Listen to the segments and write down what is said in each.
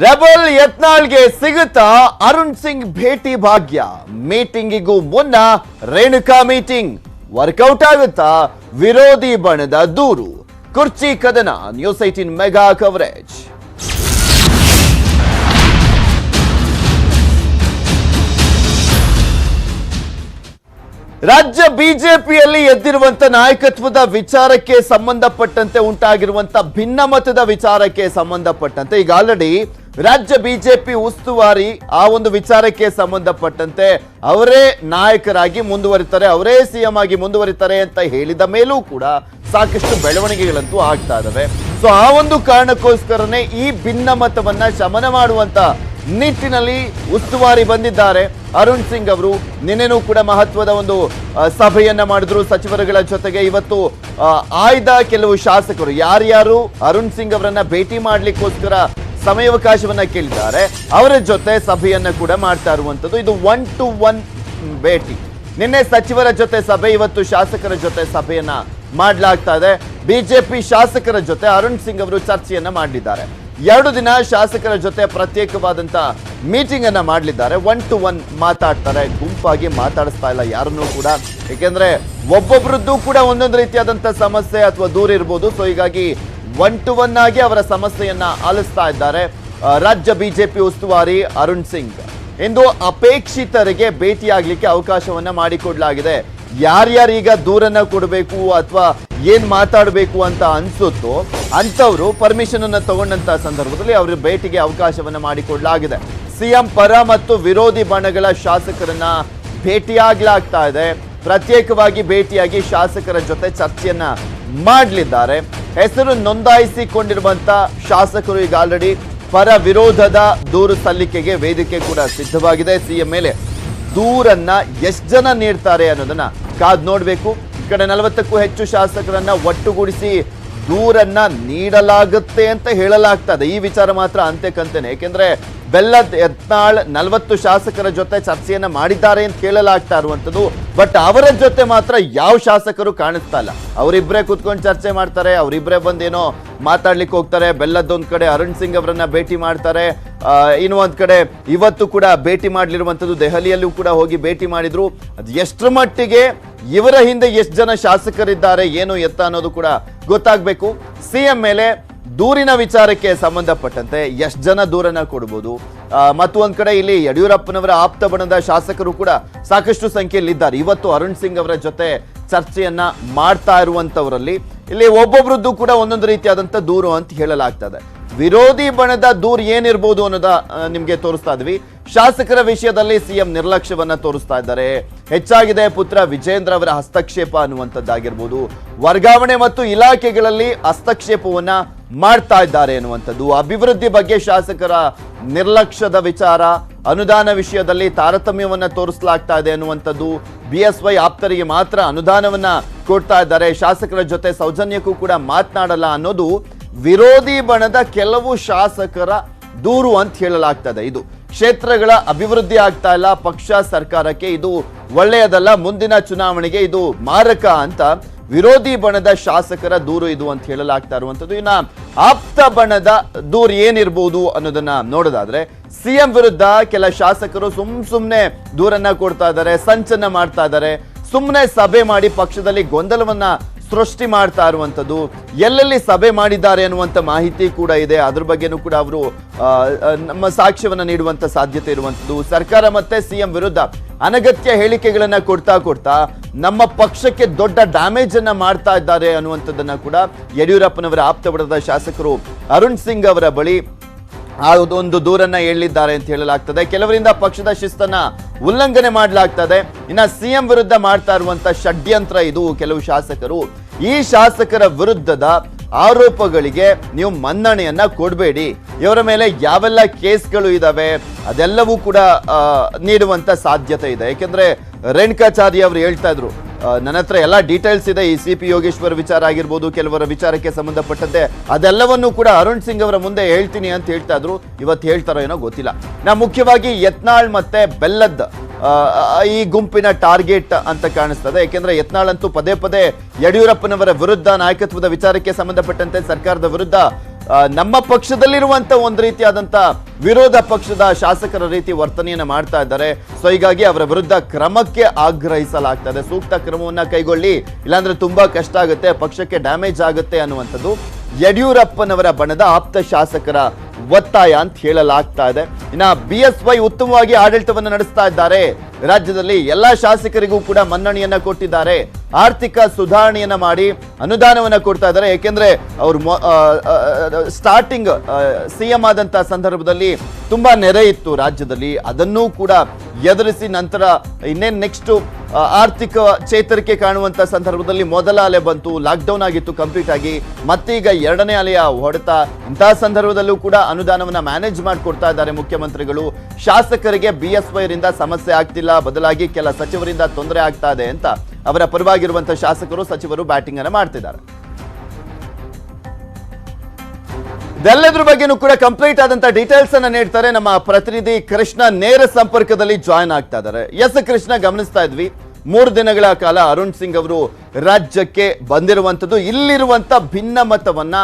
Rebel ಯತ್ನಾಳ್ಗೆ ಸಿಗುತ್ತಾ ಅರುಣ್ ಸಿಂಗ್ ಭೇಟಿ ಭಾಗ್ಯ. ಮೀಟಿಂಗಿಗೂ ಮುನ್ನ ರೇಣುಕಾ ಮೀಟಿಂಗ್ ವರ್ಕೌಟ್ ಆಗುತ್ತಾ? ವಿರೋಧಿ ಬಣದ ದೂರು. ಕುರ್ಚಿ ಕದನ. News 18 mega coverage. ರಾಜ್ಯ ಬಿಜೆಪಿಯಲ್ಲಿ ಎದ್ದಿರುವಂತ ನಾಯಕತ್ವದ ವಿಚಾರಕ್ಕೆ ಸಂಬಂಧಪಟ್ಟಂತೆ ಉಂಟಾಗಿರುವಂತ ಭಿನ್ನಮತದ ವಿಚಾರಕ್ಕೆ ಸಂಬಂಧಪಟ್ಟಂತೆ ಈಗ ಆಲ್ರೆಡಿ ರಾಜ್ಯ ಬಿಜೆಪಿ ಉಸ್ತುವಾರಿ ಆ ಒಂದು ವಿಚಾರಕ್ಕೆ ಸಂಬಂಧಪಟ್ಟಂತೆ ಅವರೇ ನಾಯಕರಾಗಿ ಮುಂದುವರಿತಾರೆ, ಅವರೇ ಸಿಎಂ ಆಗಿ ಮುಂದುವರಿತಾರೆ ಅಂತ ಹೇಳಿದ ಮೇಲೂ ಕೂಡ ಸಾಕಷ್ಟು ಬೆಳವಣಿಗೆಗಳಂತೂ ಆಗ್ತಾ ಇದಾವೆ. ಸೊ ಆ ಒಂದು ಕಾರಣಕ್ಕೋಸ್ಕರನೇ ಈ ಭಿನ್ನಮತವನ್ನ ಶಮನ ಮಾಡುವಂತ ನಿಟ್ಟಿನಲ್ಲಿ ಉಸ್ತುವಾರಿ ಬಂದಿದ್ದಾರೆ ಅರುಣ್ ಸಿಂಗ್ ಅವರು. ನಿನ್ನೆನೂ ಕೂಡ ಮಹತ್ವದ ಒಂದು ಸಭೆಯನ್ನ ಮಾಡಿದ್ರು ಸಚಿವರುಗಳ ಜೊತೆಗೆ. ಇವತ್ತು ಆಯ್ದ ಕೆಲವು ಶಾಸಕರು ಯಾರ್ಯಾರು ಅರುಣ್ ಸಿಂಗ್ ಅವರನ್ನ ಭೇಟಿ ಮಾಡ್ಲಿಕ್ಕೋಸ್ಕರ ಸಮಯಾವಕಾಶವನ್ನ ಕೇಳಿದ್ದಾರೆ ಅವರ ಜೊತೆ ಸಭೆಯನ್ನ ಕೂಡ ಮಾಡ್ತಾ ಇರುವಂತದ್ದು. ಇದು 1-to-1 ಭೇಟಿ. ನಿನ್ನೆ ಸಚಿವರ ಜೊತೆ ಸಭೆ, ಇವತ್ತು ಶಾಸಕರ ಜೊತೆ ಸಭೆಯನ್ನ ಮಾಡಲಾಗ್ತಾ ಇದೆ. ಬಿಜೆಪಿ ಶಾಸಕರ ಜೊತೆ ಅರುಣ್ ಸಿಂಗ್ ಅವರು ಚರ್ಚೆಯನ್ನ ಮಾಡಲಿದ್ದಾರೆ. 2 ದಿನ ಶಾಸಕರ ಜೊತೆ ಪ್ರತ್ಯೇಕವಾದಂತ ಮೀಟಿಂಗ್ ಅನ್ನ ಮಾಡಲಿದ್ದಾರೆ. 1-to-1 ಮಾತಾಡ್ತಾರೆ, ಗುಂಪಾಗಿ ಮಾತಾಡಿಸ್ತಾ ಇಲ್ಲ ಯಾರನ್ನೂ ಕೂಡ. ಯಾಕೆಂದ್ರೆ ಒಬ್ಬೊಬ್ರದ್ದು ಕೂಡ ಒಂದೊಂದು ರೀತಿಯಾದಂತ ಸಮಸ್ಯೆ ಅಥವಾ ದೂರ ಇರ್ಬೋದು. ಸೊ ಹೀಗಾಗಿ 1-to-1 ಆಗಿ ಅವರ ಸಮಸ್ಯೆಯನ್ನ ಆಲಿಸ್ತಾ ಇದ್ದಾರೆ ರಾಜ್ಯ ಬಿಜೆಪಿ ಉಸ್ತುವಾರಿ ಅರುಣ್ ಸಿಂಗ್. ಇಂದು ಅಪೇಕ್ಷಿತರಿಗೆ ಭೇಟಿಯಾಗ್ಲಿಕ್ಕೆ ಅವಕಾಶವನ್ನ ಮಾಡಿಕೊಡ್ಲಾಗಿದೆ. ಯಾರ್ಯಾರೀಗ ದೂರನ್ನ ಕೊಡಬೇಕು ಅಥವಾ ಏನ್ ಮಾತಾಡಬೇಕು ಅಂತ ಅನ್ಸುತ್ತೋ ಅಂತವರು ಪರ್ಮಿಷನ್ ಅನ್ನ ತಗೊಂಡಂತ ಸಂದರ್ಭದಲ್ಲಿ ಅವರ ಭೇಟಿಗೆ ಅವಕಾಶವನ್ನ ಮಾಡಿಕೊಡ್ಲಾಗಿದೆ. ಸಿಎಂ ಪರ ಮತ್ತು ವಿರೋಧಿ ಬಣಗಳ ಶಾಸಕರನ್ನ ಭೇಟಿಯಾಗ್ಲಾಗ್ತಾ ಇದೆ. ಪ್ರತ್ಯೇಕವಾಗಿ ಭೇಟಿಯಾಗಿ ಶಾಸಕರ ಜೊತೆ ಚರ್ಚೆಯನ್ನ ಮಾಡಲಿದ್ದಾರೆ. ಹೆಸರು ನೋಂದಾಯಿಸಿಕೊಂಡಿರುವಂತ ಶಾಸಕರು ಈಗ ಆಲ್ರೆಡಿ ಪರ ವಿರೋಧದ ದೂರು ಸಲ್ಲಿಕೆಗೆ ವೇದಿಕೆ ಕೂಡ ಸಿದ್ಧವಾಗಿದೆ. ಸಿಎಂ ಮೇಲೆ ದೂರನ್ನ ಎಷ್ಟು ಜನ ನೀಡ್ತಾರೆ ಅನ್ನೋದನ್ನ ಕಾದ್ ನೋಡ್ಬೇಕು. ಈ ಕಡೆ 40ಕ್ಕೂ ಹೆಚ್ಚು ಶಾಸಕರನ್ನ ಒಟ್ಟುಗೂಡಿಸಿ ದೂರನ್ನ ನೀಡಲಾಗುತ್ತೆ ಅಂತ ಹೇಳಲಾಗ್ತದೆ. ಈ ವಿಚಾರ ಮಾತ್ರ ಅಂತೆಕಂತೇನೆ. ಯಾಕೆಂದ್ರೆ ಬೆಲ್ಲದ್ ಯತ್ನಾಳ್ 40 ಶಾಸಕರ ಜೊತೆ ಚರ್ಚೆಯನ್ನ ಮಾಡಿದ್ದಾರೆ ಅಂತ ಹೇಳಲಾಗ್ತಾ ಇರುವಂತದ್ದು. ಬಟ್ ಅವರ ಜೊತೆ ಮಾತ್ರ ಯಾವ ಶಾಸಕರು ಕಾಣಿಸ್ತಾ ಇಲ್ಲ. ಅವರಿಬ್ಬರೇ ಕುತ್ಕೊಂಡು ಚರ್ಚೆ ಮಾಡ್ತಾರೆ, ಅವರಿಬ್ಬರೇ ಬಂದೇನೋ ಮಾತಾಡ್ಲಿಕ್ಕೆ ಹೋಗ್ತಾರೆ. ಬೆಲ್ಲದೊಂದ್ ಕಡೆ ಅರುಣ್ ಸಿಂಗ್ ಅವರನ್ನ ಭೇಟಿ ಮಾಡ್ತಾರೆ, ಇನ್ನು ಒಂದ್ ಕಡೆ ಇವತ್ತು ಕೂಡ ಭೇಟಿ ಮಾಡ್ಲಿರುವಂತದ್ದು. ದೆಹಲಿಯಲ್ಲೂ ಕೂಡ ಹೋಗಿ ಭೇಟಿ ಮಾಡಿದ್ರು. ಅದು ಎಷ್ಟರ ಮಟ್ಟಿಗೆ ಇವರ ಹಿಂದೆ ಎಷ್ಟು ಜನ ಶಾಸಕರಿದ್ದಾರೆ ಏನು ಎತ್ತ ಅನ್ನೋದು ಕೂಡ ಗೊತ್ತಾಗ್ಬೇಕು. ಸಿಎಂ ಮೇಲೆ ದೂರಿನ ವಿಚಾರಕ್ಕೆ ಸಂಬಂಧಪಟ್ಟಂತೆ ಎಷ್ಟು ಜನ ದೂರನ್ನ ಕೊಡಬಹುದು. ಮತ್ತು ಒಂದ್ ಕಡೆ ಇಲ್ಲಿ ಯಡಿಯೂರಪ್ಪನವರ ಆಪ್ತ ಬಣದ ಶಾಸಕರು ಕೂಡ ಸಾಕಷ್ಟು ಸಂಖ್ಯೆಯಲ್ಲಿದ್ದಾರೆ. ಇವತ್ತು ಅರುಣ್ ಸಿಂಗ್ ಅವರ ಜೊತೆ ಚರ್ಚೆಯನ್ನ ಮಾಡ್ತಾ ಇರುವಂತವರಲ್ಲಿ ಇಲ್ಲಿ ಒಬ್ಬೊಬ್ರದ್ದು ಕೂಡ ಒಂದೊಂದು ರೀತಿಯಾದಂತ ದೂರು ಅಂತ ಹೇಳಲಾಗ್ತದೆ. ವಿರೋಧಿ ಬಣದ ದೂರು ಏನಿರ್ಬೋದು ಅನ್ನೋದ ನಿಮ್ಗೆ ತೋರಿಸ್ತಾ ಇದ್ವಿ. ಶಾಸಕರ ವಿಷಯದಲ್ಲಿ ಸಿಎಂ ನಿರ್ಲಕ್ಷ್ಯವನ್ನ ತೋರಿಸ್ತಾ ಇದ್ದಾರೆ. ಹೆಚ್ಚಾಗಿದೆ ಪುತ್ರ ವಿಜೇಂದ್ರ ಅವರ ಹಸ್ತಕ್ಷೇಪ ಅನ್ನುವಂಥದ್ದಾಗಿರ್ಬೋದು. ವರ್ಗಾವಣೆ ಮತ್ತು ಇಲಾಖೆಗಳಲ್ಲಿ ಹಸ್ತಕ್ಷೇಪವನ್ನ ಮಾಡ್ತಾ ಇದ್ದಾರೆ ಅನ್ನುವಂಥದ್ದು. ಅಭಿವೃದ್ಧಿ ಬಗ್ಗೆ ಶಾಸಕರ ನಿರ್ಲಕ್ಷ್ಯದ ವಿಚಾರ, ಅನುದಾನ ವಿಷಯದಲ್ಲಿ ತಾರತಮ್ಯವನ್ನ ತೋರಿಸಲಾಗ್ತಾ ಇದೆ ಅನ್ನುವಂಥದ್ದು. BSY ಆಪ್ತರಿಗೆ ಮಾತ್ರ ಅನುದಾನವನ್ನ ಕೊಡ್ತಾ ಇದ್ದಾರೆ, ಶಾಸಕರ ಜೊತೆ ಸೌಜನ್ಯಕ್ಕೂ ಕೂಡ ಮಾತನಾಡಲ್ಲ ಅನ್ನೋದು ವಿರೋಧಿ ಬಣದ ಕೆಲವು ಶಾಸಕರ ದೂರು ಅಂತ ಹೇಳಲಾಗ್ತದೆ. ಇದು ಕ್ಷೇತ್ರಗಳ ಅಭಿವೃದ್ಧಿ ಆಗ್ತಾ ಇಲ್ಲ, ಪಕ್ಷ ಸರ್ಕಾರಕ್ಕೆ ಇದು ಒಳ್ಳೆಯದಲ್ಲ, ಮುಂದಿನ ಚುನಾವಣೆಗೆ ಇದು ಮಾರಕ ಅಂತ ವಿರೋಧಿ ಬಣದ ಶಾಸಕರ ದೂರು ಇದು ಅಂತ ಹೇಳಲಾಗ್ತಾ ಇರುವಂತದ್ದು. ಇನ್ನ ಆಪ್ತ ಬಣದ ದೂರು ಏನಿರ್ಬೋದು ಅನ್ನೋದನ್ನ ನೋಡೋದಾದ್ರೆ, ಸಿಎಂ ವಿರುದ್ಧ ಕೆಲ ಶಾಸಕರು ಸುಮ್ನೆ ದೂರನ್ನ ಕೊಡ್ತಾ ಇದ್ದಾರೆ, ಸಂಚನ್ನ ಮಾಡ್ತಾ ಇದ್ದಾರೆ, ಸುಮ್ಮನೆ ಸಭೆ ಮಾಡಿ ಪಕ್ಷದಲ್ಲಿ ಗೊಂದಲವನ್ನ ಸೃಷ್ಟಿ ಮಾಡ್ತಾ ಇರುವಂತದ್ದು. ಎಲ್ಲೆಲ್ಲಿ ಸಭೆ ಮಾಡಿದ್ದಾರೆ ಅನ್ನುವಂತ ಮಾಹಿತಿ ಕೂಡ ಇದೆ. ಅದ್ರ ಬಗ್ಗೆನೂ ಕೂಡ ಅವರು ನಮ್ಮ ಸಾಕ್ಷ್ಯವನ್ನ ನೀಡುವಂತ ಸಾಧ್ಯತೆ ಇರುವಂತದ್ದು. ಸರ್ಕಾರ ಮತ್ತೆ ಸಿಎಂ ವಿರುದ್ಧ ಅನಗತ್ಯ ಹೇಳಿಕೆಗಳನ್ನ ಕೊಡ್ತಾ ನಮ್ಮ ಪಕ್ಷಕ್ಕೆ ದೊಡ್ಡ ಡ್ಯಾಮೇಜ್ ಅನ್ನ ಮಾಡ್ತಾ ಇದ್ದಾರೆ ಅನ್ನುವಂಥದ್ದನ್ನ ಕೂಡ ಯಡಿಯೂರಪ್ಪನವರ ಆಪ್ತ ಬಣದ ಶಾಸಕರು ಅರುಣ್ ಸಿಂಗ್ ಅವರ ಬಳಿ ಒಂದು ದೂರನ್ನ ಹೇಳಿದ್ದಾರೆ ಅಂತ ಹೇಳಲಾಗ್ತದೆ. ಕೆಲವರಿಂದ ಪಕ್ಷದ ಶಿಸ್ತನ್ನ ಉಲ್ಲಂಘನೆ ಮಾಡಲಾಗ್ತದೆ. ಇನ್ನ ಸಿಎಂ ವಿರುದ್ಧ ಮಾಡ್ತಾ ಇರುವಂತ ಷಡ್ಯಂತ್ರ ಇದು ಕೆಲವು ಶಾಸಕರು. ಈ ಶಾಸಕರ ವಿರುದ್ಧದ ಆರೋಪಗಳಿಗೆ ನೀವು ಮನ್ನಣೆಯನ್ನ ಕೊಡಬೇಡಿ, ಇವರ ಮೇಲೆ ಯಾವೆಲ್ಲ ಕೇಸ್ಗಳು ಇದಾವೆ ಅದೆಲ್ಲವೂ ಕೂಡ ನೀಡುವಂತ ಸಾಧ್ಯತೆ ಇದೆ. ಯಾಕೆಂದ್ರೆ ರೇಣುಕಾಚಾರ್ಯ ಅವರು ಹೇಳ್ತಾ ಇದ್ರು, ನನ್ನ ಹತ್ರ ಎಲ್ಲ ಡೀಟೇಲ್ಸ್ ಇದೆ, ಈ CP ಯೋಗೇಶ್ವರ್ ವಿಚಾರ ಆಗಿರ್ಬೋದು, ಕೆಲವರ ವಿಚಾರಕ್ಕೆ ಸಂಬಂಧಪಟ್ಟಂತೆ ಅದೆಲ್ಲವನ್ನೂ ಕೂಡ ಅರುಣ್ ಸಿಂಗ್ ಅವರ ಮುಂದೆ ಹೇಳ್ತೀನಿ ಅಂತ ಹೇಳ್ತಾ ಇದ್ರು. ಇವತ್ತು ಹೇಳ್ತಾರೋ ಏನೋ ಗೊತ್ತಿಲ್ಲ. ಮುಖ್ಯವಾಗಿ ಯತ್ನಾಳ್ ಮತ್ತೆ ಬೆಲ್ಲದ್ ಈ ಗುಂಪಿನ ಟಾರ್ಗೆಟ್ ಅಂತ ಕಾಣಿಸ್ತದೆ. ಯಾಕೆಂದ್ರೆ ಯತ್ನಾಳ್ ಅಂತೂ ಪದೇ ಪದೇ ಯಡಿಯೂರಪ್ಪನವರ ವಿರುದ್ಧ ನಾಯಕತ್ವದ ವಿಚಾರಕ್ಕೆ ಸಂಬಂಧಪಟ್ಟಂತೆ ಸರ್ಕಾರದ ವಿರುದ್ಧ ನಮ್ಮ ಪಕ್ಷದಲ್ಲಿರುವಂತ ಒಂದು ರೀತಿಯಾದಂತ ವಿರೋಧ ಪಕ್ಷದ ಶಾಸಕರ ರೀತಿ ವರ್ತನೆಯನ್ನ ಮಾಡ್ತಾ ಇದ್ದಾರೆ. ಸೊ ಹೀಗಾಗಿ ಅವರ ವಿರುದ್ಧ ಕ್ರಮಕ್ಕೆ ಆಗ್ರಹಿಸಲಾಗ್ತದೆ. ಸೂಕ್ತ ಕ್ರಮವನ್ನ ಕೈಗೊಳ್ಳಿ, ಇಲ್ಲಾಂದ್ರೆ ತುಂಬಾ ಕಷ್ಟ ಆಗುತ್ತೆ, ಪಕ್ಷಕ್ಕೆ ಡ್ಯಾಮೇಜ್ ಆಗುತ್ತೆ ಅನ್ನುವಂಥದ್ದು ಯಡಿಯೂರಪ್ಪನವರ ಬಣದ ಆಪ್ತ ಶಾಸಕರ ಒತ್ತಾಯ ಅಂತ ಹೇಳಲಾಗ್ತಾ ಇದೆ. ಇನ್ನ BSY ಉತ್ತಮವಾಗಿ ಆಡಳಿತವನ್ನು ನಡೆಸ್ತಾ ಇದ್ದಾರೆ. ರಾಜ್ಯದಲ್ಲಿ ಎಲ್ಲಾ ಶಾಸಕರಿಗೂ ಕೂಡ ಮನ್ನಣೆಯನ್ನ ಕೊಟ್ಟಿದ್ದಾರೆ. ಆರ್ಥಿಕ ಸುಧಾರಣೆಯನ್ನ ಮಾಡಿ ಅನುದಾನವನ್ನ ಕೊಡ್ತಾ ಇದ್ದಾರೆ. ಯಾಕೆಂದ್ರೆ ಅವರು ಸ್ಟಾರ್ಟಿಂಗ್ CM ಆದಂತ ಸಂದರ್ಭದಲ್ಲಿ ತುಂಬಾ ನೆರೆ ಇತ್ತು ರಾಜ್ಯದಲ್ಲಿ. ಅದನ್ನೂ ಕೂಡ ಎದುರಿಸಿ ನಂತರ ಇನ್ನೇನು ನೆಕ್ಸ್ಟ್ ಆರ್ಥಿಕ ಚೇತರಿಕೆ ಕಾಣುವಂತ ಸಂದರ್ಭದಲ್ಲಿ ಮೊದಲ ಅಲೆ ಬಂತು, ಲಾಕ್ಡೌನ್ ಆಗಿತ್ತು ಕಂಪ್ಲೀಟ್ ಆಗಿ, ಮತ್ತೀಗ ಎರಡನೇ ಅಲೆಯ ಹೊಡೆತ. ಇಂತಹ ಸಂದರ್ಭದಲ್ಲೂ ಕೂಡ ಅನುದಾನವನ್ನ ಮ್ಯಾನೇಜ್ ಮಾಡಿಕೊಡ್ತಾ ಇದ್ದಾರೆ ಮುಖ್ಯಮಂತ್ರಿಗಳು. ಶಾಸಕರಿಗೆ BSY ರಿಂದ ಸಮಸ್ಯೆ ಆಗ್ತಿಲ್ಲ, ಬದಲಾಗಿ ಕೆಲ ಸಚಿವರಿಂದ ತೊಂದರೆ ಆಗ್ತಾ ಇದೆ ಅಂತ ಅವರ ಪರವಾಗಿರುವಂತಹ ಶಾಸಕರು ಸಚಿವರು ಬ್ಯಾಟಿಂಗ್ ಅನ್ನ ಮಾಡ್ತಿದ್ದಾರೆ. ಇದೆಲ್ಲದ್ರ ಬಗ್ಗೆನೂ ಕೂಡ ಕಂಪ್ಲೀಟ್ ಆದಂತ ಡೀಟೇಲ್ಸ್ ಅನ್ನ ನೀಡ್ತಾರೆ ನಮ್ಮ ಪ್ರತಿನಿಧಿ ಕೃಷ್ಣ. ನೇರ ಸಂಪರ್ಕದಲ್ಲಿ ಜಾಯ್ನ್ ಆಗ್ತಾ ಇದ್ದಾರೆ. ಎಸ್ ಕೃಷ್ಣ, ಗಮನಿಸ್ತಾ ಇದ್ವಿ 3 ದಿನಗಳ ಕಾಲ ಅರುಣ್ ಸಿಂಗ್ ಅವರು ರಾಜ್ಯಕ್ಕೆ ಬಂದಿರುವಂತದ್ದು ಇಲ್ಲಿರುವಂತ ಭಿನ್ನಮತವನ್ನ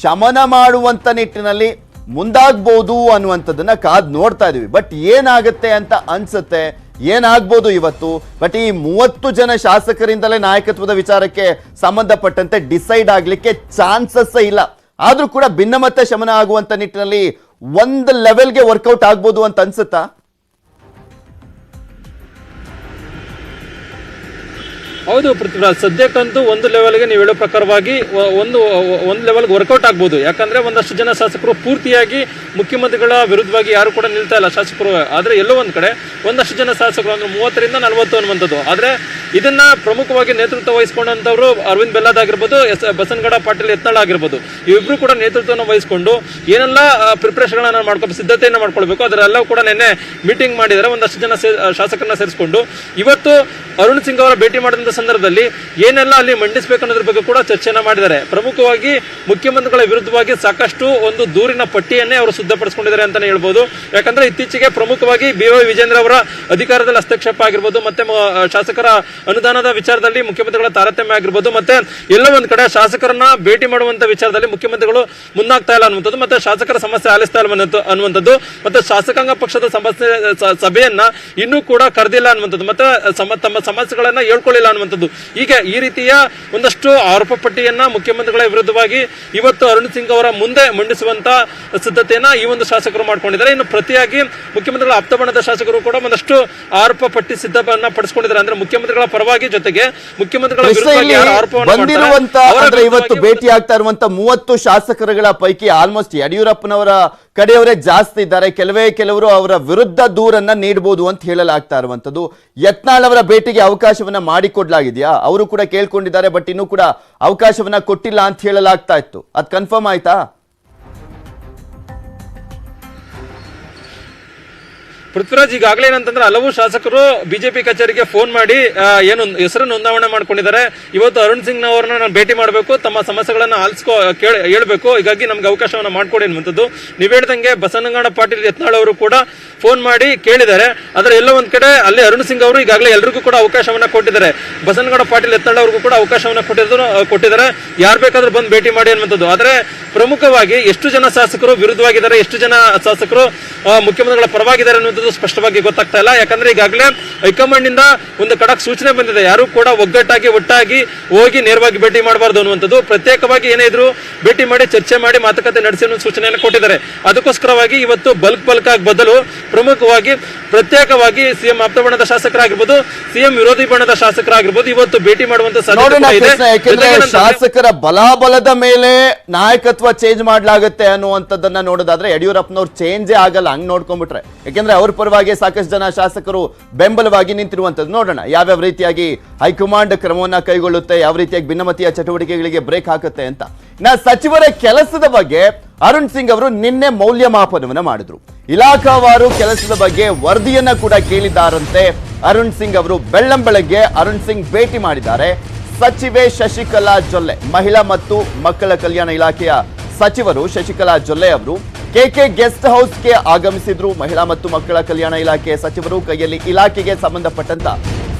ಶಮನ ಮಾಡುವಂತ ನಿಟ್ಟಿನಲ್ಲಿ ಮುಂದಾಗಬಹುದು ಅನ್ನುವಂಥದ್ದನ್ನ ಕಾದ್ ನೋಡ್ತಾ ಇದೀವಿ. ಬಟ್ ಏನಾಗುತ್ತೆ ಅಂತ ಅನ್ಸುತ್ತೆ, ಏನಾಗ್ಬೋದು ಇವತ್ತು? ಬಟ್ ಈ 30 ಜನ ಶಾಸಕರಿಂದಲೇ ನಾಯಕತ್ವದ ವಿಚಾರಕ್ಕೆ ಸಂಬಂಧಪಟ್ಟಂತೆ ಡಿಸೈಡ್ ಆಗ್ಲಿಕ್ಕೆ ಚಾನ್ಸಸ್ ಇಲ್ಲ. ಆದ್ರೂ ಕೂಡ ಭಿನ್ನಮತ ಶಮನ ಆಗುವಂತ ನಿಟ್ಟಿನಲ್ಲಿ ಒಂದು ಲೆವೆಲ್ಗೆ ವರ್ಕೌಟ್ ಆಗ್ಬೋದು ಅಂತ ಅನ್ಸುತ್ತಾ? ಹೌದು ಪೃಥ್ವಿರಾಜ್, ಸದ್ಯಕ್ಕಂತೂ ಒಂದು ಲೆವೆಲ್ಗೆ ನೀವು ಹೇಳೋ ಪ್ರಕಾರವಾಗಿ ಒಂದು ಲೆವೆಲ್ಗೆ ವರ್ಕೌಟ್ ಆಗ್ಬೋದು. ಯಾಕಂದ್ರೆ ಒಂದಷ್ಟು ಜನ ಶಾಸಕರು ಪೂರ್ತಿಯಾಗಿ ಮುಖ್ಯಮಂತ್ರಿಗಳ ವಿರುದ್ಧವಾಗಿ ಯಾರು ಕೂಡ ನಿಲ್ತಾ ಇಲ್ಲ ಶಾಸಕರು. ಆದ್ರೆ ಎಲ್ಲೋ ಒಂದ್ ಕಡೆ ಒಂದಷ್ಟು ಜನ ಶಾಸಕರು ಅಂದ್ರೆ 30ರಿಂದ 40 ಅನ್ನುವಂಥದ್ದು. ಆದ್ರೆ ಇದನ್ನ ಪ್ರಮುಖವಾಗಿ ನೇತೃತ್ವ ವಹಿಸಿಕೊಂಡಂತವ್ರು ಅರವಿಂದ್ ಬೆಲ್ಲದ್ ಆಗಿರ್ಬೋದು, ಬಸನಗೌಡ ಪಾಟೀಲ್ ಯತ್ನಾಳ್ ಆಗಿರ್ಬೋದು, ಇವಿಬ್ರು ಕೂಡ ನೇತೃತ್ವವನ್ನು ವಹಿಸಿಕೊಂಡು ಏನೆಲ್ಲ ಪ್ರಿಪರೇಷನ್ ಸಿದ್ಧತೆಯನ್ನು ಮಾಡ್ಕೊಳ್ಬೇಕು ಅದರೆಲ್ಲ ಕೂಡ ನಿನ್ನೆ ಮೀಟಿಂಗ್ ಮಾಡಿದರೆ ಒಂದಷ್ಟು ಜನ ಶಾಸಕರನ್ನ ಸೇರಿಸಿಕೊಂಡು ಇವತ್ತು ಅರುಣ್ ಸಿಂಗ್ ಅವರ ಭೇಟಿ ಮಾಡಿದಂತ ಸಂದರ್ಭದಲ್ಲಿ ಏನೆಲ್ಲ ಅಲ್ಲಿ ಮಂಡಿಸಬೇಕು ಅನ್ನೋದ್ರ ಬಗ್ಗೆ ಕೂಡ ಚರ್ಚೆಯನ್ನ ಮಾಡಿದ್ದಾರೆ. ಪ್ರಮುಖವಾಗಿ ಮುಖ್ಯಮಂತ್ರಿಗಳ ವಿರುದ್ಧವಾಗಿ ಸಾಕಷ್ಟು ಒಂದು ದೂರಿನ ಪಟ್ಟಿಯನ್ನೇ ಅವರು ಸಿದ್ಧಪಡಿಸಿಕೊಂಡಿದ್ದಾರೆ ಅಂತಾನೆ ಹೇಳ್ಬೋದು. ಯಾಕಂದ್ರೆ ಇತ್ತೀಚೆಗೆ ಪ್ರಮುಖವಾಗಿ BY ವಿಜೇಂದ್ರ ಅವರ ಅಧಿಕಾರದಲ್ಲಿ ಹಸ್ತಕ್ಷೇಪ ಆಗಿರ್ಬೋದು, ಮತ್ತೆ ಶಾಸಕರ ಅನುದಾನದ ವಿಚಾರದಲ್ಲಿ ಮುಖ್ಯಮಂತ್ರಿಗಳ ತಾರತಮ್ಯ ಆಗಿರ್ಬೋದು, ಮತ್ತೆ ಎಲ್ಲ ಒಂದ್ ಕಡೆ ಶಾಸಕರನ್ನ ಭೇಟಿ ಮಾಡುವಂತ ವಿಚಾರದಲ್ಲಿ ಮುಖ್ಯಮಂತ್ರಿಗಳು ಮುಂದಾಗ್ತಾ ಇಲ್ಲ ಅನ್ನುವಂಥದ್ದು, ಮತ್ತೆ ಶಾಸಕರ ಸಮಸ್ಯೆ ಆಲಿಸ್ತಾ ಇಲ್ಲ ಅನ್ನುವಂಥದ್ದು, ಮತ್ತೆ ಶಾಸಕಾಂಗ ಪಕ್ಷದ ಸಮಸ್ಯೆ ಸಭೆಯನ್ನ ಇನ್ನೂ ಕೂಡ ಕರೆದಿಲ್ಲ ಅನ್ನುವಂಥದ್ದು, ಮತ್ತೆ ತಮ್ಮ ಸಮಸ್ಯೆಗಳನ್ನ ಹೇಳ್ಕೊಳ್ಳಿಲ್ಲ ಅನ್ನುವಂಥದ್ದು. ಈಗ ಈ ರೀತಿಯ ಒಂದಷ್ಟು ಆರೋಪ ಪಟ್ಟಿಯನ್ನ ಮುಖ್ಯಮಂತ್ರಿಗಳ ವಿರುದ್ಧವಾಗಿ ಇವತ್ತು ಅರುಣ್ ಸಿಂಗ್ ಅವರ ಮುಂದೆ ಮಂಡಿಸುವಂತ ಸಿದ್ಧತೆಯನ್ನ ಈ ಒಂದು ಶಾಸಕರು ಮಾಡ್ಕೊಂಡಿದ್ದಾರೆ. ಇನ್ನು ಪ್ರತಿಯಾಗಿ ಮುಖ್ಯಮಂತ್ರಿಗಳ ಆಪ್ತ ಬಣದ ಶಾಸಕರು ಕೂಡ ಒಂದಷ್ಟು ಆರೋಪ ಪಟ್ಟಿ ಸಿದ್ಧವನ್ನ ಪಡಿಸಿಕೊಂಡಿದ್ದಾರೆ. ಅಂದ್ರೆ ಮುಖ್ಯಮಂತ್ರಿಗಳ ಪರವಾಗಿ ಜೊತೆಗೆ ಮುಖ್ಯಮಂತ್ರಿಗಳ ವಿರುದ್ಧವಾಗಿ ಆರೋಪವನ್ನು ಇವತ್ತು ಭೇಟಿ ಆಗ್ತಾ ಇರುವಂತ 30 ಶಾಸಕರುಗಳ ಪೈಕಿ ಆಲ್ಮೋಸ್ಟ್ ಯಡಿಯೂರಪ್ಪನವರ ಕಡೆಯವರೇ ಜಾಸ್ತಿ ಇದ್ದಾರೆ. ಕೆಲವರು ಅವರ ವಿರುದ್ಧ ದೂರನ್ನ ನೀಡಬಹುದು ಅಂತ ಹೇಳಲಾಗ್ತಾ ಇರುವಂತದ್ದು. ಯತ್ನಾಳ್ ಅವರ ಭೇಟಿಗೆ ಅವಕಾಶವನ್ನ ಮಾಡಿಕೊಡ್ಲಾಗಿದೆಯಾ? ಅವರು ಕೂಡ ಕೇಳ್ಕೊಂಡಿದ್ದಾರೆ, ಬಟ್ ಇನ್ನೂ ಕೂಡ ಅವಕಾಶವನ್ನ ಕೊಟ್ಟಿಲ್ಲ ಅಂತ ಹೇಳಲಾಗ್ತಾ ಇತ್ತು. ಅದು ಕನ್ಫರ್ಮ್ ಆಯ್ತಾ? ಪೃಥ್ವಿರಾಜ್, ಈಗಾಗಲೇ ಏನಂತಂದ್ರೆ ಹಲವು ಶಾಸಕರು ಬಿಜೆಪಿ ಕಚೇರಿಗೆ ಫೋನ್ ಮಾಡಿ ಏನು ಹೆಸರು ನೋಂದಾವಣೆ ಮಾಡ್ಕೊಂಡಿದ್ದಾರೆ. ಇವತ್ತು ಅರುಣ್ ಸಿಂಗ್ ಅವರನ್ನ ನಾನು ಭೇಟಿ ಮಾಡಬೇಕು, ತಮ್ಮ ಸಮಸ್ಯೆಗಳನ್ನ ಹೇಳ್ಬೇಕು, ಹೀಗಾಗಿ ನಮ್ಗೆ ಅವಕಾಶವನ್ನ ಮಾಡ್ಕೊಡಿ ಅನ್ನುವಂಥದ್ದು. ನೀವು ಹೇಳ್ದಂಗೆ ಬಸನಗೌಡ ಪಾಟೀಲ್ ಯತ್ನಾಳ್ ಅವರು ಕೂಡ ಫೋನ್ ಮಾಡಿ ಕೇಳಿದ್ದಾರೆ. ಆದ್ರೆ ಎಲ್ಲ ಒಂದ್ ಕಡೆ ಅಲ್ಲಿ ಅರುಣ್ ಸಿಂಗ್ ಅವರು ಈಗಾಗಲೇ ಎಲ್ರಿಗೂ ಕೂಡ ಅವಕಾಶವನ್ನ ಕೊಟ್ಟಿದ್ದಾರೆ. ಬಸನಗೌಡ ಪಾಟೀಲ್ ಯತ್ನಾಳ್ ಅವ್ರಿಗೂ ಕೂಡ ಅವಕಾಶವನ್ನ ಕೊಟ್ಟಿದ್ದಾರೆ, ಯಾರು ಬೇಕಾದ್ರೂ ಬಂದು ಭೇಟಿ ಮಾಡಿ ಅನ್ನುವಂಥದ್ದು. ಆದ್ರೆ ಪ್ರಮುಖವಾಗಿ ಎಷ್ಟು ಜನ ಶಾಸಕರು ವಿರುದ್ಧವಾಗಿದ್ದಾರೆ, ಎಷ್ಟು ಜನ ಶಾಸಕರು ಮುಖ್ಯಮಂತ್ರಿಗಳ ಪರವಾಗಿದ್ದಾರೆ ಅನ್ನುವಂಥದ್ದು ಸ್ಪಷ್ಟವಾಗಿ ಗೊತ್ತಾಗ್ತಾ ಇಲ್ಲ. ಯಾಕಂದ್ರೆ ಈಗಾಗಲೇ ಹೈಕಮಾಂಡ್ ಇಂದ ಒಂದು ಖಡಕ್ ಸೂಚನೆ ಬಂದಿದೆ, ಯಾರು ಕೂಡ ಒಟ್ಟಾಗಿ ಹೋಗಿ ನೇರವಾಗಿ ಭೇಟಿ ಮಾಡಬಾರ್ದು ಅನ್ನುವಂಥದ್ದು. ಪ್ರತ್ಯೇಕವಾಗಿ ಏನೇ ಇದ್ರು ಭೇಟಿ ಮಾಡಿ ಚರ್ಚೆ ಮಾಡಿ ಮಾತುಕತೆ ನಡೆಸಿ ಅನ್ನೋ ಸೂಚನೆಯನ್ನು ಕೊಟ್ಟಿದ್ದಾರೆ. ಅದಕ್ಕೋಸ್ಕರವಾಗಿ ಇವತ್ತು ಬಲ್ಕ್ ಆಗಿ ಬದಲು ಪ್ರಮುಖವಾಗಿ ಪ್ರತ್ಯೇಕವಾಗಿ ಸಿಎಂ ಆಪ್ತ ಬಣದ ಶಾಸಕರಾಗಿರ್ಬೋದು, ಸಿಎಂ ವಿರೋಧಿ ಬಣದ ಶಾಸಕರಾಗಿರ್ಬೋದು ಇವತ್ತು ಭೇಟಿ ಮಾಡುವಂತ ಶಾಸಕರ ಬಲಾಬಲದ ಮೇಲೆ ನಾಯಕತ್ವ ಚೇಂಜ್ ಮಾಡ್ಲಾಗತ್ತೆ ಅನ್ನುವಂಥದ್ದನ್ನ ನೋಡೋದಾದ್ರೆ ಯಡಿಯೂರಪ್ಪನವ್ರು ಚೇಂಜೇ ಆಗಲ್ಲ ಹಂಗ್ ನೋಡ್ಕೊಂಡ್ಬಿಟ್ರೆ. ಯಾಕೆಂದ್ರೆ ಅವ್ರ ಪರವಾಗಿ ಸಾಕಷ್ಟು ಜನ ಶಾಸಕರು ಬೆಂಬಲವಾಗಿ ನಿಂತಿರುವಂತದ್ದು. ನೋಡೋಣ ಯಾವ್ಯಾವ ರೀತಿಯಾಗಿ ಹೈಕಮಾಂಡ್ ಕ್ರಮವನ್ನ ಕೈಗೊಳ್ಳುತ್ತೆ, ಯಾವ ರೀತಿಯಾಗಿ ಭಿನ್ನಮತೀಯ ಚಟುವಟಿಕೆಗಳಿಗೆ ಬ್ರೇಕ್ ಹಾಕುತ್ತೆ ಅಂತ. ಸಚಿವರ ಕೆಲಸದ ಬಗ್ಗೆ ಅರುಣ್ ಸಿಂಗ್ ಅವರು ನಿನ್ನೆ ಮೌಲ್ಯಮಾಪನವನ್ನ ಮಾಡಿದ್ರು. ಇಲಾಖಾವಾರು ಕೆಲಸದ ಬಗ್ಗೆ ವರದಿಯನ್ನ ಕೂಡ ಕೇಳಿದ್ದಾರಂತೆ ಅರುಣ್ ಸಿಂಗ್ ಅವರು. ಬೆಳ್ಳಂಬೆಳಗ್ಗೆ ಅರುಣ್ ಸಿಂಗ್ ಭೇಟಿ ಮಾಡಿದ್ದಾರೆ ಸಚಿವೆ ಶಶಿಕಲಾ ಜೊಲ್ಲೆ. ಮಹಿಳಾ ಮತ್ತು ಮಕ್ಕಳ ಕಲ್ಯಾಣ ಇಲಾಖೆಯ ಸಚಿವರು ಶಶಿಕಲಾ ಜೊಲ್ಲೆ ಅವರು KK ಗೆಸ್ಟ್ ಹೌಸ್ಗೆ ಆಗಮಿಸಿದ್ರು. ಮಹಿಳಾ ಮತ್ತು ಮಕ್ಕಳ ಕಲ್ಯಾಣ ಇಲಾಖೆ ಸಚಿವರು ಕೈಯಲ್ಲಿ ಇಲಾಖೆಗೆ ಸಂಬಂಧಪಟ್ಟಂತ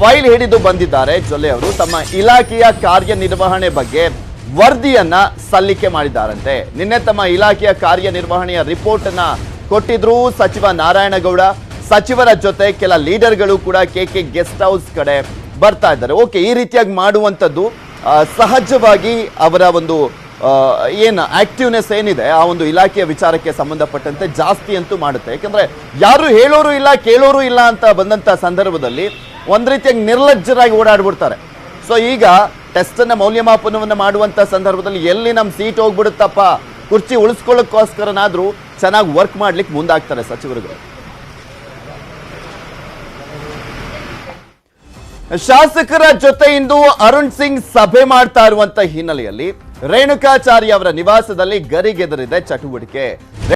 ಫೈಲ್ ಹಿಡಿದು ಬಂದಿದ್ದಾರೆ. ಜೊಲ್ಲೆ ಅವರು ತಮ್ಮ ಇಲಾಖೆಯ ಕಾರ್ಯನಿರ್ವಹಣೆ ಬಗ್ಗೆ ವರದಿಯನ್ನ ಸಲ್ಲಿಕೆ ಮಾಡಿದ್ದಾರಂತೆ. ನಿನ್ನೆ ತಮ್ಮ ಇಲಾಖೆಯ ಕಾರ್ಯನಿರ್ವಹಣೆಯ ರಿಪೋರ್ಟ್ ಅನ್ನ ಕೊಟ್ಟಿದ್ರು ಸಚಿವ ನಾರಾಯಣಗೌಡ. ಸಚಿವರ ಜೊತೆ ಕೆಲ ಲೀಡರ್ಗಳು ಕೂಡ ಕೆಕೆ ಗೆಸ್ಟ್ ಹೌಸ್ ಕಡೆ ಬರ್ತಾ ಇದ್ದಾರೆ. ಓಕೆ, ಈ ರೀತಿಯಾಗಿ ಮಾಡುವಂಥದ್ದು ಸಹಜವಾಗಿ ಅವರ ಒಂದು ಏನು ಆಕ್ಟಿವ್ನೆಸ್ ಏನಿದೆ ಆ ಒಂದು ಇಲಾಖೆಯ ವಿಚಾರಕ್ಕೆ ಸಂಬಂಧಪಟ್ಟಂತೆ ಜಾಸ್ತಿ ಅಂತೂ ಮಾಡುತ್ತೆ. ಯಾಕಂದ್ರೆ ಯಾರು ಹೇಳೋರು ಇಲ್ಲ ಕೇಳೋರು ಇಲ್ಲ ಅಂತ ಬಂದಂತ ಸಂದರ್ಭದಲ್ಲಿ ಒಂದ್ ರೀತಿಯಾಗಿ ನಿರ್ಲಜ್ಜರಾಗಿ ಓಡಾಡ್ಬಿಡ್ತಾರೆ. ಸೊ ಈಗ ಟೆಸ್ಟ್ ಅನ್ನ ಮೌಲ್ಯಮಾಪನವನ್ನ ಮಾಡುವಂತ ಸಂದರ್ಭದಲ್ಲಿ ಎಲ್ಲಿ ನಮ್ಮ ಸೀಟ್ ಹೋಗ್ಬಿಡುತ್ತಪ್ಪ, ಕುರ್ಚಿ ಉಳಿಸ್ಕೊಳ್ಳೋಕ್ಕೋಸ್ಕರನಾದ್ರೂ ಚೆನ್ನಾಗಿ ವರ್ಕ್ ಮಾಡ್ಲಿಕ್ಕೆ ಮುಂದಾಗ್ತಾರೆ ಸಚಿವರುಗಳು. ಶಾಸಕರ ಜೊತೆ ಇಂದು ಅರುಣ್ ಸಿಂಗ್ ಸಭೆ ಮಾಡ್ತಾ ಇರುವಂತ ಹಿನ್ನೆಲೆಯಲ್ಲಿ ರೇಣುಕಾಚಾರ್ಯ ಅವರ ನಿವಾಸದಲ್ಲಿ ಗರಿಗೆದರಿದೆ ಚಟುವಟಿಕೆ.